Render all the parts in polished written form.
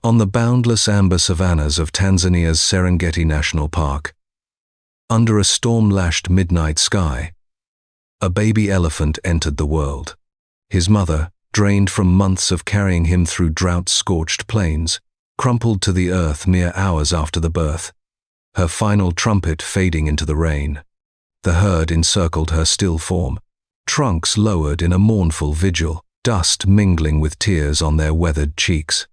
On the boundless amber savannas of Tanzania's Serengeti National Park, under a storm-lashed midnight sky, a baby elephant entered the world. His mother, drained from months of carrying him through drought-scorched plains, crumpled to the earth mere hours after the birth, her final trumpet fading into the rain. The herd encircled her still form, trunks lowered in a mournful vigil, dust mingling with tears on their weathered cheeks.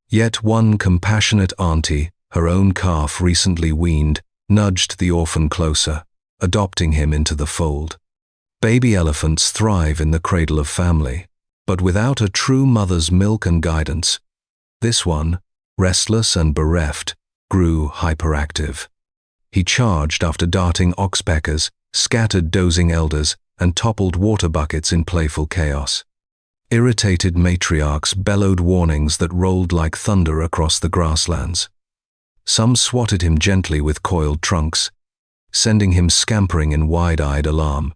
Yet one compassionate auntie, her own calf recently weaned, nudged the orphan closer, adopting him into the fold. Baby elephants thrive in the cradle of family, but without a true mother's milk and guidance, this one, restless and bereft, grew hyperactive. He charged after darting oxpeckers, scattered dozing elders, and toppled water buckets in playful chaos. Irritated matriarchs bellowed warnings that rolled like thunder across the grasslands. Some swatted him gently with coiled trunks, sending him scampering in wide-eyed alarm.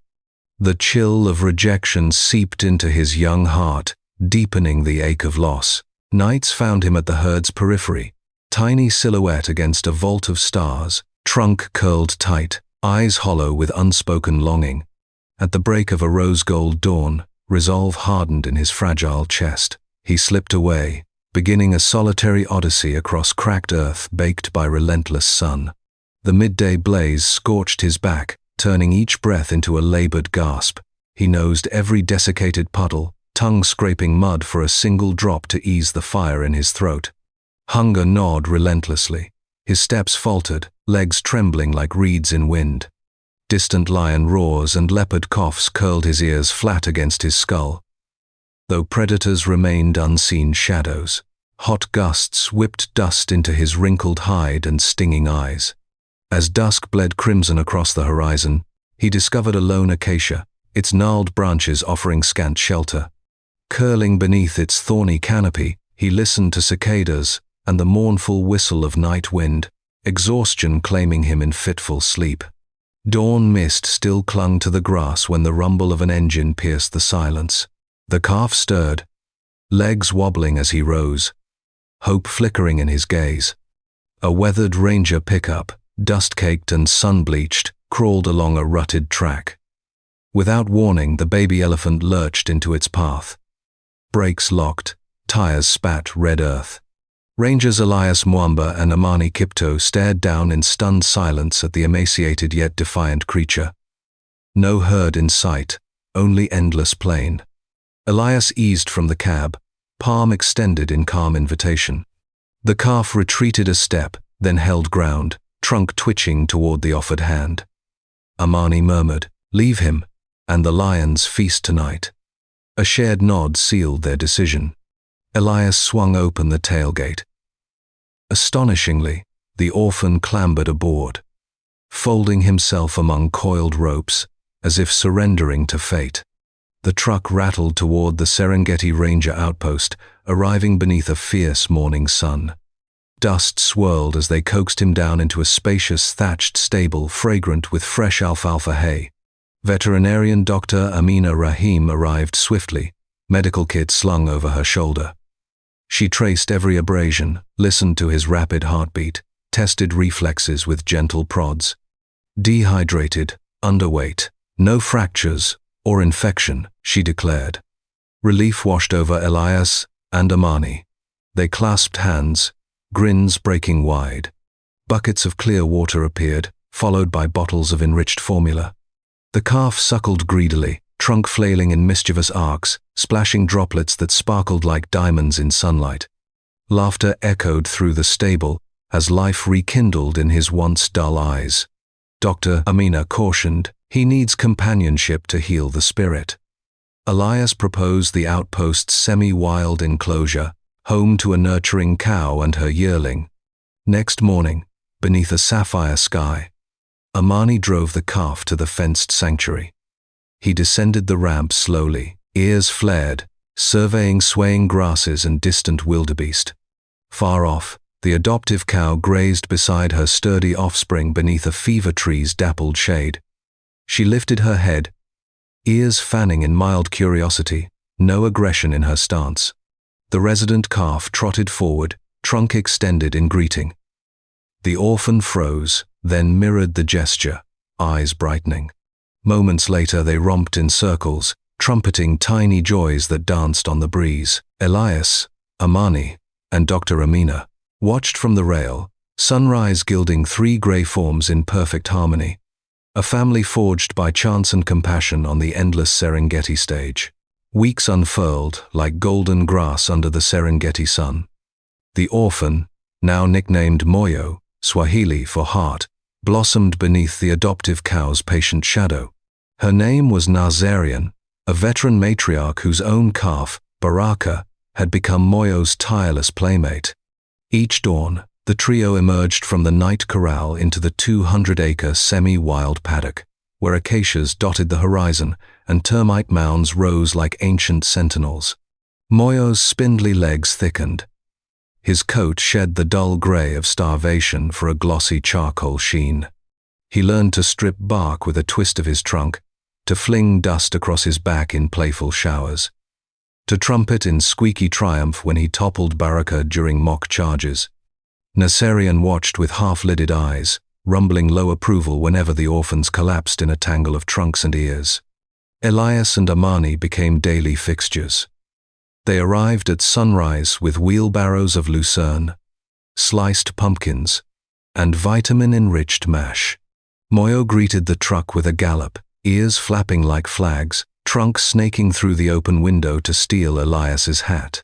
The chill of rejection seeped into his young heart, deepening the ache of loss. Nights found him at the herd's periphery, tiny silhouette against a vault of stars, trunk curled tight, eyes hollow with unspoken longing. At the break of a rose-gold dawn, resolve hardened in his fragile chest. He slipped away, beginning a solitary odyssey across cracked earth baked by relentless sun. The midday blaze scorched his back, turning each breath into a labored gasp. He nosed every desiccated puddle, tongue scraping mud for a single drop to ease the fire in his throat. Hunger gnawed relentlessly. His steps faltered, legs trembling like reeds in wind. Distant lion roars and leopard coughs curled his ears flat against his skull. Though predators remained unseen shadows, hot gusts whipped dust into his wrinkled hide and stinging eyes. As dusk bled crimson across the horizon, he discovered a lone acacia, its gnarled branches offering scant shelter. Curling beneath its thorny canopy, he listened to cicadas and the mournful whistle of night wind, exhaustion claiming him in fitful sleep. Dawn mist still clung to the grass when the rumble of an engine pierced the silence. The calf stirred, legs wobbling as he rose, hope flickering in his gaze. A weathered Ranger pickup, dust-caked and sun-bleached, crawled along a rutted track. Without warning, the baby elephant lurched into its path. Brakes locked, tires spat red earth. Rangers Elias and Amani stared down in stunned silence at the emaciated yet defiant creature. No herd in sight, only endless plain. Elias eased from the cab, palm extended in calm invitation. The calf retreated a step, then held ground, trunk twitching toward the offered hand. Amani murmured, "Leave him, and the lions feast tonight." A shared nod sealed their decision. Elias swung open the tailgate. Astonishingly, the orphan clambered aboard, folding himself among coiled ropes, as if surrendering to fate. The truck rattled toward the Serengeti Ranger outpost, arriving beneath a fierce morning sun. Dust swirled as they coaxed him down into a spacious thatched stable fragrant with fresh alfalfa hay. Veterinarian Dr. Amina Rahim arrived swiftly, medical kit slung over her shoulder. She traced every abrasion, listened to his rapid heartbeat, tested reflexes with gentle prods. Dehydrated, underweight, no fractures or infection, she declared. Relief washed over Elias and Amani. They clasped hands, grins breaking wide. Buckets of clear water appeared, followed by bottles of enriched formula. The calf suckled greedily, trunk flailing in mischievous arcs, splashing droplets that sparkled like diamonds in sunlight. Laughter echoed through the stable as life rekindled in his once dull eyes. Dr. Amina cautioned, "He needs companionship to heal the spirit." Elias proposed the outpost's semi-wild enclosure, home to a nurturing cow and her yearling. Next morning, beneath a sapphire sky, Amani drove the calf to the fenced sanctuary. He descended the ramp slowly, ears flared, surveying swaying grasses and distant wildebeest. Far off, the adoptive cow grazed beside her sturdy offspring beneath a fever tree's dappled shade. She lifted her head, ears fanning in mild curiosity, no aggression in her stance. The resident calf trotted forward, trunk extended in greeting. The orphan froze, then mirrored the gesture, eyes brightening. Moments later they romped in circles, trumpeting tiny joys that danced on the breeze. Elias, Amani, and Dr. Amina watched from the rail, sunrise gilding three grey forms in perfect harmony. A family forged by chance and compassion on the endless Serengeti stage. Weeks unfurled like golden grass under the Serengeti sun. The orphan, now nicknamed Moyo, Swahili for heart, blossomed beneath the adoptive cow's patient shadow. Her name was Nazarian, a veteran matriarch whose own calf, Baraka, had become Moyo's tireless playmate. Each dawn, the trio emerged from the night corral into the 200-acre semi-wild paddock, where acacias dotted the horizon and termite mounds rose like ancient sentinels. Moyo's spindly legs thickened. His coat shed the dull grey of starvation for a glossy charcoal sheen. He learned to strip bark with a twist of his trunk, to fling dust across his back in playful showers, to trumpet in squeaky triumph when he toppled Baraka during mock charges. Nazarian watched with half-lidded eyes, rumbling low approval whenever the orphans collapsed in a tangle of trunks and ears. Elias and Amani became daily fixtures. They arrived at sunrise with wheelbarrows of lucerne, sliced pumpkins, and vitamin-enriched mash. Moyo greeted the truck with a gallop, ears flapping like flags, trunk snaking through the open window to steal Elias's hat.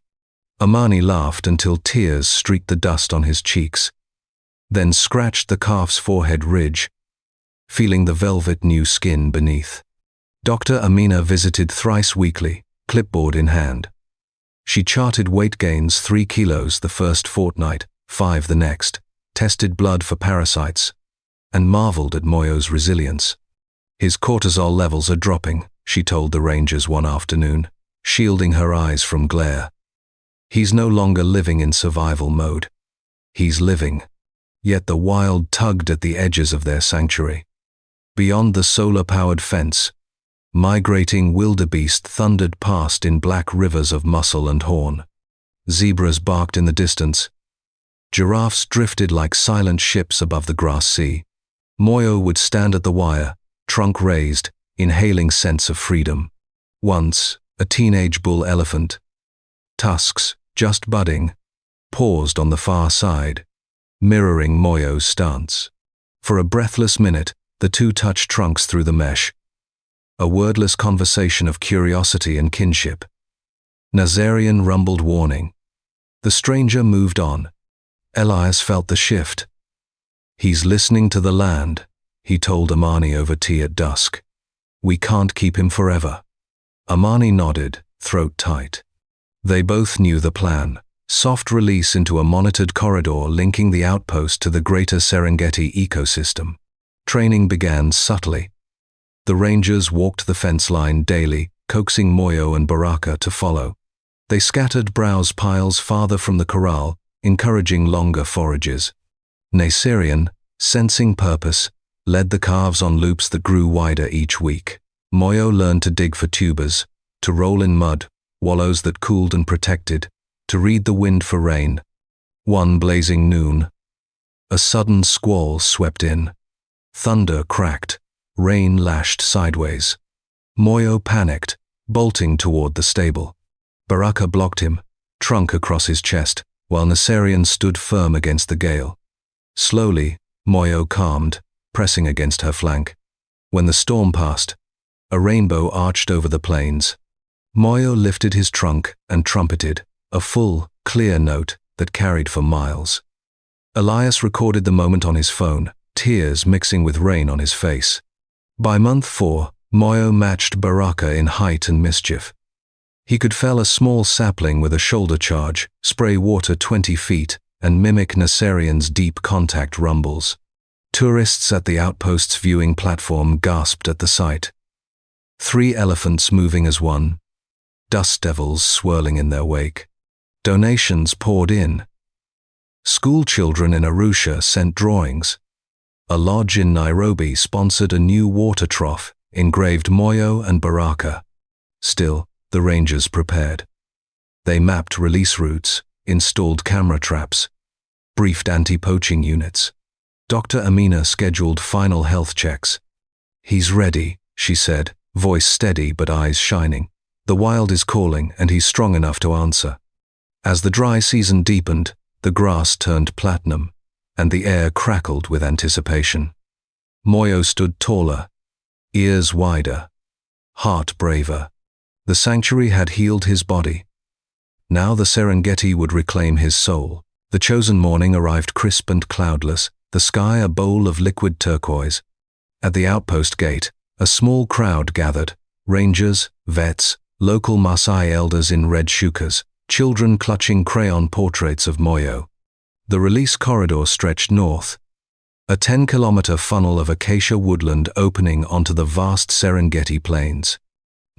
Amani laughed until tears streaked the dust on his cheeks, then scratched the calf's forehead ridge, feeling the velvet new skin beneath. Dr. Amina visited thrice weekly, clipboard in hand. She charted weight gains 3 kilos the first fortnight, 5 the next, tested blood for parasites, and marveled at Moyo's resilience. His cortisol levels are dropping, she told the rangers one afternoon, shielding her eyes from glare. He's no longer living in survival mode. He's living. Yet the wild tugged at the edges of their sanctuary. Beyond the solar-powered fence, migrating wildebeest thundered past in black rivers of muscle and horn. Zebras barked in the distance. Giraffes drifted like silent ships above the grass sea. Moyo would stand at the wire, trunk raised, inhaling scents of freedom. Once, a teenage bull elephant, tusks just budding, paused on the far side, mirroring Moyo's stance. For a breathless minute, the two touched trunks through the mesh. A wordless conversation of curiosity and kinship. Nazarian rumbled warning. The stranger moved on. Elias felt the shift. He's listening to the land, he told Amani over tea at dusk. We can't keep him forever. Amani nodded, throat tight. They both knew the plan. Soft release into a monitored corridor linking the outpost to the greater Serengeti ecosystem. Training began subtly. The rangers walked the fence line daily, coaxing Moyo and Baraka to follow. They scattered browse piles farther from the corral, encouraging longer forages. Nazarian, sensing purpose, led the calves on loops that grew wider each week. Moyo learned to dig for tubers, to roll in mud, wallows that cooled and protected, to read the wind for rain. One blazing noon, a sudden squall swept in. Thunder cracked, rain lashed sideways. Moyo panicked, bolting toward the stable. Baraka blocked him, trunk across his chest, while Nazarian stood firm against the gale. Slowly, Moyo calmed, pressing against her flank. When the storm passed, a rainbow arched over the plains. Moyo lifted his trunk and trumpeted, a full, clear note that carried for miles. Elias recorded the moment on his phone, tears mixing with rain on his face. By month 4, Moyo matched Baraka in height and mischief. He could fell a small sapling with a shoulder charge, spray water 20 feet, and mimic Nazarian's deep contact rumbles. Tourists at the outpost's viewing platform gasped at the sight. 3 elephants moving as one, dust devils swirling in their wake. Donations poured in. School children in Arusha sent drawings. A lodge in Nairobi sponsored a new water trough, engraved Moyo and Baraka. Still, the rangers prepared. They mapped release routes, installed camera traps, briefed anti-poaching units. Dr. Amina scheduled final health checks. "He's ready," she said, voice steady but eyes shining. "The wild is calling and he's strong enough to answer." As the dry season deepened, the grass turned platinum, and the air crackled with anticipation. Moyo stood taller, ears wider, heart braver. The sanctuary had healed his body. Now the Serengeti would reclaim his soul. The chosen morning arrived crisp and cloudless, the sky a bowl of liquid turquoise. At the outpost gate, a small crowd gathered, rangers, vets, local Maasai elders in red shukas, children clutching crayon portraits of Moyo. The release corridor stretched north, a 10-kilometer funnel of acacia woodland opening onto the vast Serengeti plains.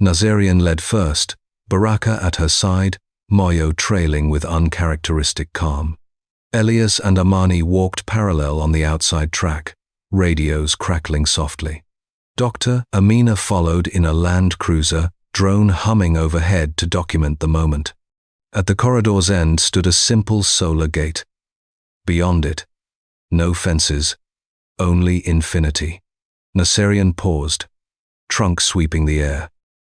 Nazarian led first, Baraka at her side, Moyo trailing with uncharacteristic calm. Elias and Amani walked parallel on the outside track, radios crackling softly. Dr. Amina followed in a Land Cruiser, drone humming overhead to document the moment. At the corridor's end stood a simple solar gate. Beyond it, no fences, only infinity. Nazarian paused, trunk sweeping the air.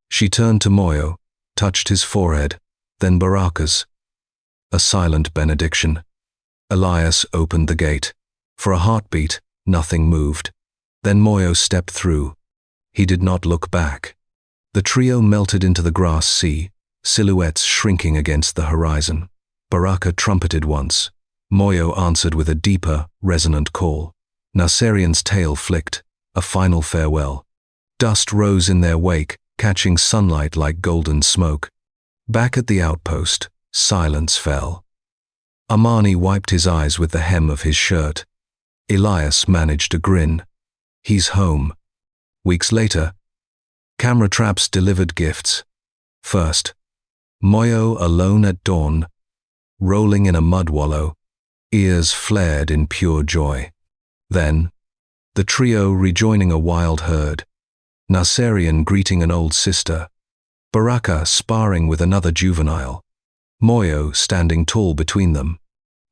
She turned to Moyo, touched his forehead, then Baraka's. A silent benediction. Elias opened the gate. For a heartbeat, nothing moved. Then Moyo stepped through. He did not look back. The trio melted into the grass sea, silhouettes shrinking against the horizon. Baraka trumpeted once. Moyo answered with a deeper, resonant call. Nazarian's tail flicked, a final farewell. Dust rose in their wake, catching sunlight like golden smoke. Back at the outpost, silence fell. Amani wiped his eyes with the hem of his shirt. Elias managed a grin. He's home. Weeks later, camera traps delivered gifts. First, Moyo alone at dawn, rolling in a mud wallow, ears flared in pure joy. Then, the trio rejoining a wild herd, Nazarian greeting an old sister, Baraka sparring with another juvenile, Moyo standing tall between them.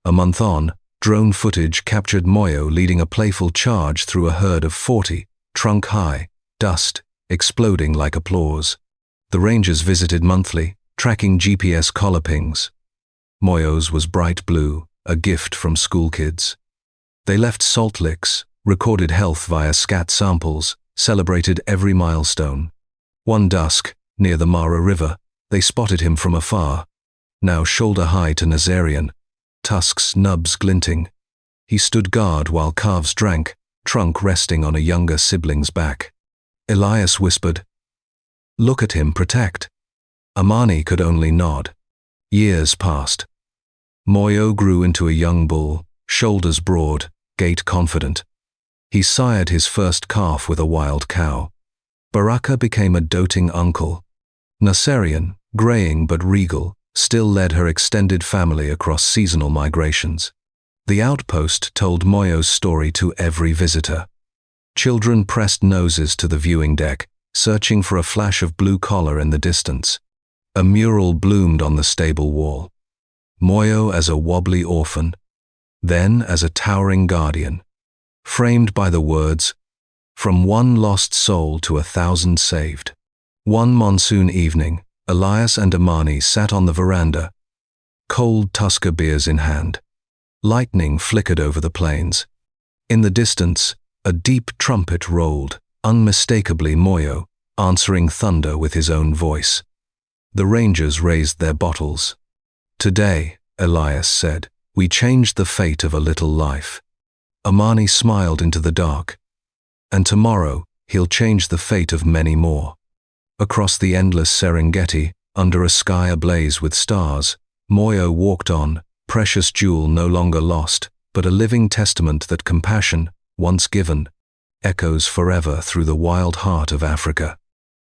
A month on, drone footage captured Moyo leading a playful charge through a herd of 40, trunk high, dust exploding like applause. The rangers visited monthly, tracking GPS collar pings. Moyo's was bright blue, a gift from school kids. They left salt licks, recorded health via scat samples, celebrated every milestone. One dusk, near the Mara River, they spotted him from afar, now shoulder-high to Nazarian, tusks nubs glinting. He stood guard while calves drank, trunk resting on a younger sibling's back. Elias whispered, "Look at him, protect." Amani could only nod. Years passed. Moyo grew into a young bull, shoulders broad, gait confident. He sired his first calf with a wild cow. Baraka became a doting uncle. Nazarian, graying but regal, still led her extended family across seasonal migrations. The outpost told Moyo's story to every visitor. Children pressed noses to the viewing deck, searching for a flash of blue collar in the distance. A mural bloomed on the stable wall. Moyo as a wobbly orphan, then as a towering guardian, framed by the words, "From one lost soul to 1,000 saved." One monsoon evening, Elias and Amani sat on the veranda, cold Tusker beers in hand. Lightning flickered over the plains. In the distance, a deep trumpet rolled, unmistakably Moyo, answering thunder with his own voice. The rangers raised their bottles. "Today," Elias said, "we changed the fate of a little life." Amani smiled into the dark. "And tomorrow, he'll change the fate of many more." Across the endless Serengeti, under a sky ablaze with stars, Moyo walked on, precious jewel no longer lost, but a living testament that compassion, once given, echoes forever through the wild heart of Africa.